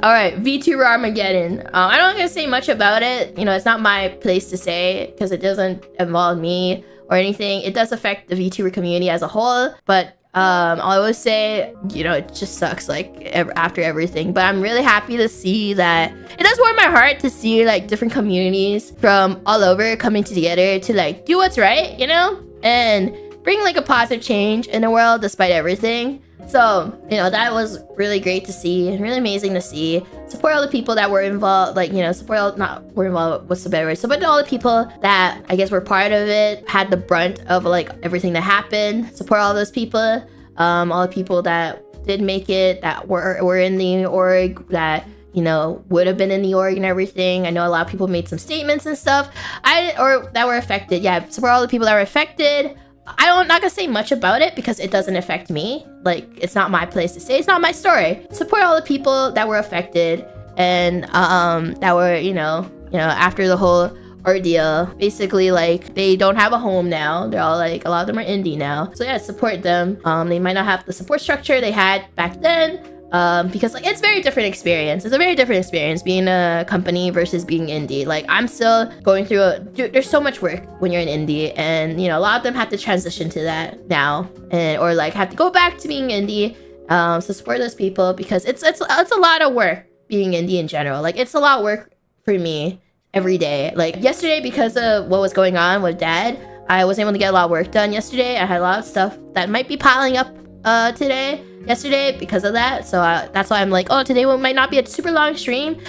All right, VTuber Armageddon. I'm not gonna say much about it. You know, it's not my place to say because it doesn't involve me or anything. It does affect the VTuber community as a whole, but I would say, you know, it just sucks like after everything. But I'm really happy to see that it does warm my heart to see like different communities from all over coming together to like do what's right, you know, and bring like a positive change in the world despite everything. So, you know, that was really great to see, really amazing to see. Support all the people that were involved, like, you know, what's the better word? Support all the people that I guess were part of it, had the brunt of like everything that happened. Support all those people, all the people that did make it, that were in the org, that, you know, would have been in the org and everything. I know a lot of people made some statements and stuff, or that were affected. Yeah, support all the people that were affected. I'm not gonna say much about it because it doesn't affect me. Like, it's not my place to say. It's not my story. Support all the people that were affected and that were, you know, after the whole ordeal. Basically, like, they don't have a home now. They're all like, a lot of them are indie now. So yeah, support them. They might not have the support structure they had back then. Because like it's a very different experience. It's a very different experience being a company versus being indie. Like, I'm still going through there's so much work when you're an indie, and you know, a lot of them have to transition to that now, or like have to go back to being indie. So support those people because it's a lot of work being indie in general. Like, it's a lot of work for me every day. Like yesterday, because of what was going on with Dad, I wasn't able to get a lot of work done yesterday. I had a lot of stuff that might be piling up yesterday because of that. So that's why I'm like, oh, today might not be a super long stream,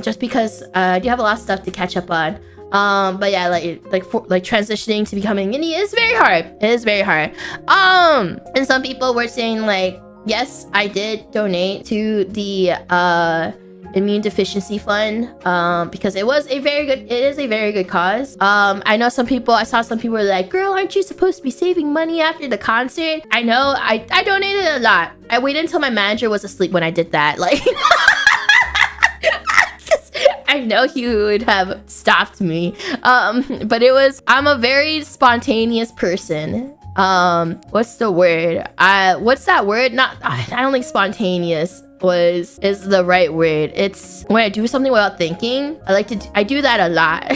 just because I do have a lot of stuff to catch up on. But yeah, like transitioning to becoming indie is very hard. It is very hard. And some people were saying like, yes, I did donate to the immune deficiency fund, because it is a very good cause. I saw some people were like, girl, aren't you supposed to be saving money after the concert? I know, I donated a lot. I waited until my manager was asleep when I did that, like I know he would have stopped me. But I'm a very spontaneous person. What's the word? What's that word? I don't think spontaneous is the right word. It's when I do something without thinking. I do that a lot.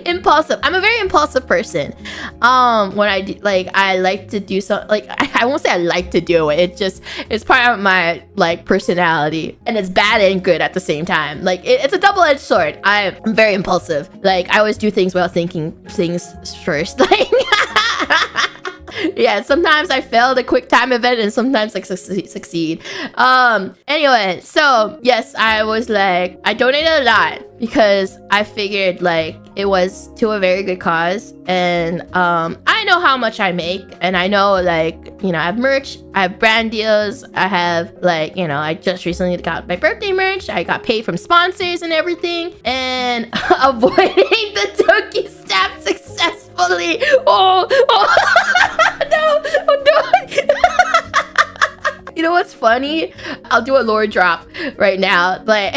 Impulsive. I'm a very impulsive person. When I do, like, I like to do something, like, I won't say I like to do it. It's part of my like personality, and it's bad and good at the same time. Like, it's a double-edged sword. I'm very impulsive. Like, I always do things without thinking things first. Like, yeah, sometimes I fail the quick time event and sometimes like succeed. Anyway, so yes, I was like, I donated a lot because I figured like it was to a very good cause, and I know how much I make, and I know, like, you know, I have merch, I have brand deals, I have, like, you know, I just recently got my birthday merch, I got paid from sponsors and everything, and avoiding the Doki stab successfully. Oh no. You know what's funny? I'll do a lore drop right now, but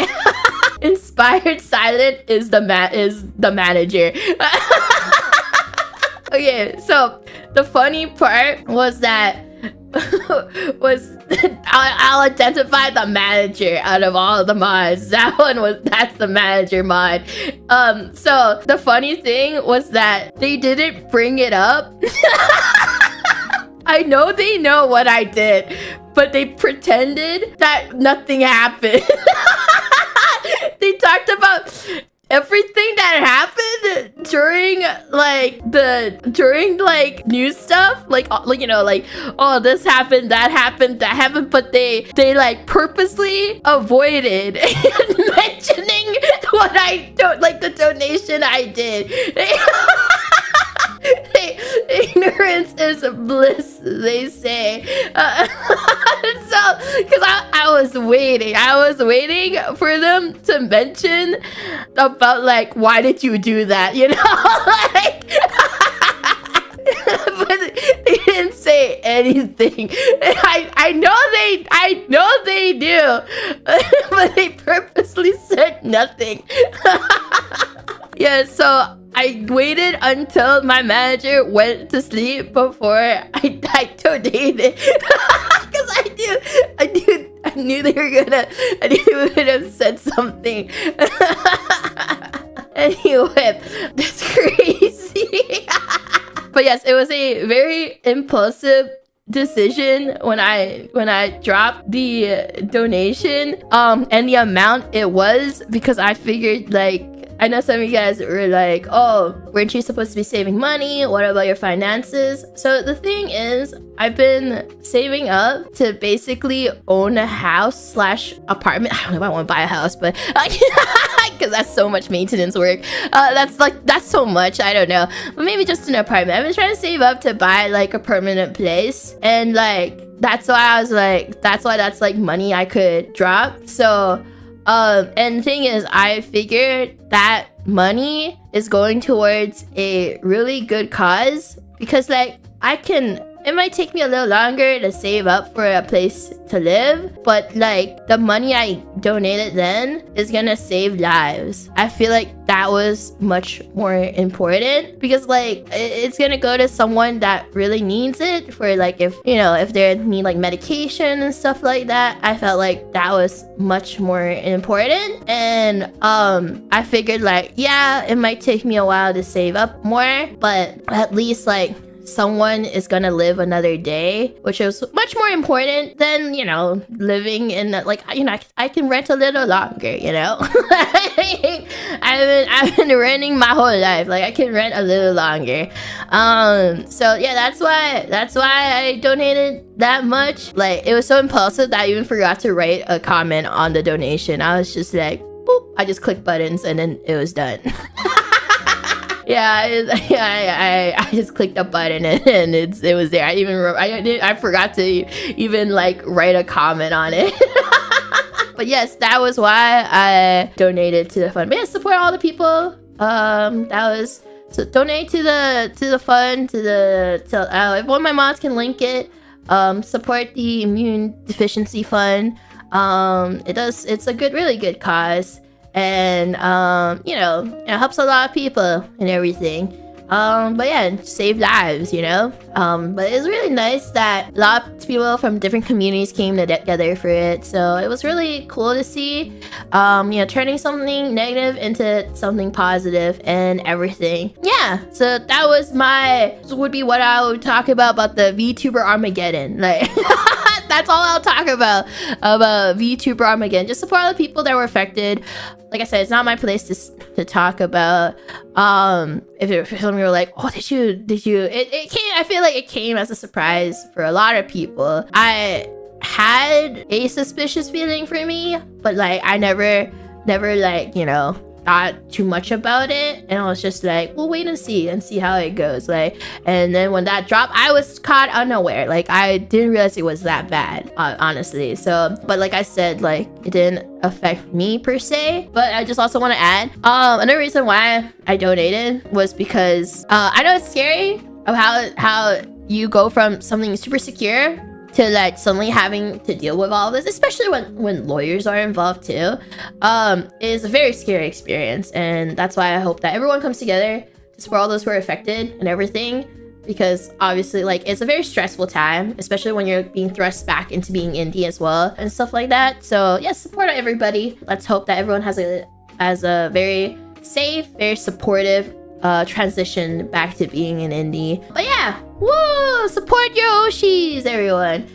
Inspired Silent is the manager. Okay, so the funny part was that I'll identify the manager out of all the mods. That's the manager mod. So the funny thing was that they didn't bring it up. I know they know what I did, but they pretended that nothing happened. They talked about everything that happened during news stuff, like, you know, like, oh, this happened, that happened, but they like purposely avoided mentioning what I don't, like, the donation I did. Ignorance is bliss, they say. So, because I was waiting for them to mention about, like, why did you do that, you know? Like, but they didn't say anything. I know they do, but they purposely said nothing. Yeah, so I waited until my manager went to sleep before I donated. Because I knew they were gonna, I knew they would have said something. Anyway, that's crazy. But yes, it was a very impulsive decision when I dropped the donation and the amount it was, because I figured, like, I know some of you guys were like, oh, weren't you supposed to be saving money? What about your finances? So the thing is, I've been saving up to basically own a house / apartment. I don't know if I want to buy a house, but because that's so much maintenance work. That's so much. I don't know, but maybe just an apartment. I've been trying to save up to buy like a permanent place, and like that's why I was like, that's like money I could drop. So and the thing is, I figured that money is going towards a really good cause, because like it might take me a little longer to save up for a place to live, but like the money I donated then is gonna save lives. I feel like that was much more important, because like it's gonna go to someone that really needs it, for like, if you know, if they need like medication and stuff like that. I felt like that was much more important, and I figured like, yeah, it might take me a while to save up more, but at least like someone is gonna live another day, which is much more important than, you know, living in like, you know, I can rent a little longer, you know. I've been renting my whole life, like I can rent a little longer. So yeah, that's why I donated that much. Like, it was so impulsive that I even forgot to write a comment on the donation. I was just like, boop, I just clicked buttons and then it was done. I just clicked a button and it was there. I forgot to even like write a comment on it. But yes, that was why I donated to the fund. But yeah, support all the people. So donate to the fund, if one of my mods can link it. Support the immune deficiency fund. It's a really good cause. And you know, it helps a lot of people and everything. But yeah, save lives, you know. But it's really nice that a lot of people from different communities came together for it. So it was really cool to see, you know, turning something negative into something positive and everything. Yeah, so that would be what I would talk about the VTuber Armageddon. Like, that's all I'll talk about VTuber Armageddon. Just support all the people that were affected. Like I said, it's not my place to talk about. If some of you were like, oh, did you? It came. I feel like it came as a surprise for a lot of people. I had a suspicious feeling for me, but like I never like, you know, thought too much about it, and I was just like, we'll wait and see how it goes. Like, and then when that dropped, I was caught unaware. Like, I didn't realize it was that bad, honestly. So, but like I said, like, it didn't affect me per se. But I just also want to add, another reason why I donated was because I know it's scary of how you go from something super secure to like suddenly having to deal with all of this, especially when lawyers are involved too. Is a very scary experience, and that's why I hope that everyone comes together to support all those who are affected and everything, because obviously like it's a very stressful time, especially when you're being thrust back into being indie as well and stuff like that. So yeah, support everybody. Let's hope that everyone has a very safe, very supportive transition back to being an indie. But yeah, woo! Support your Oshis, everyone.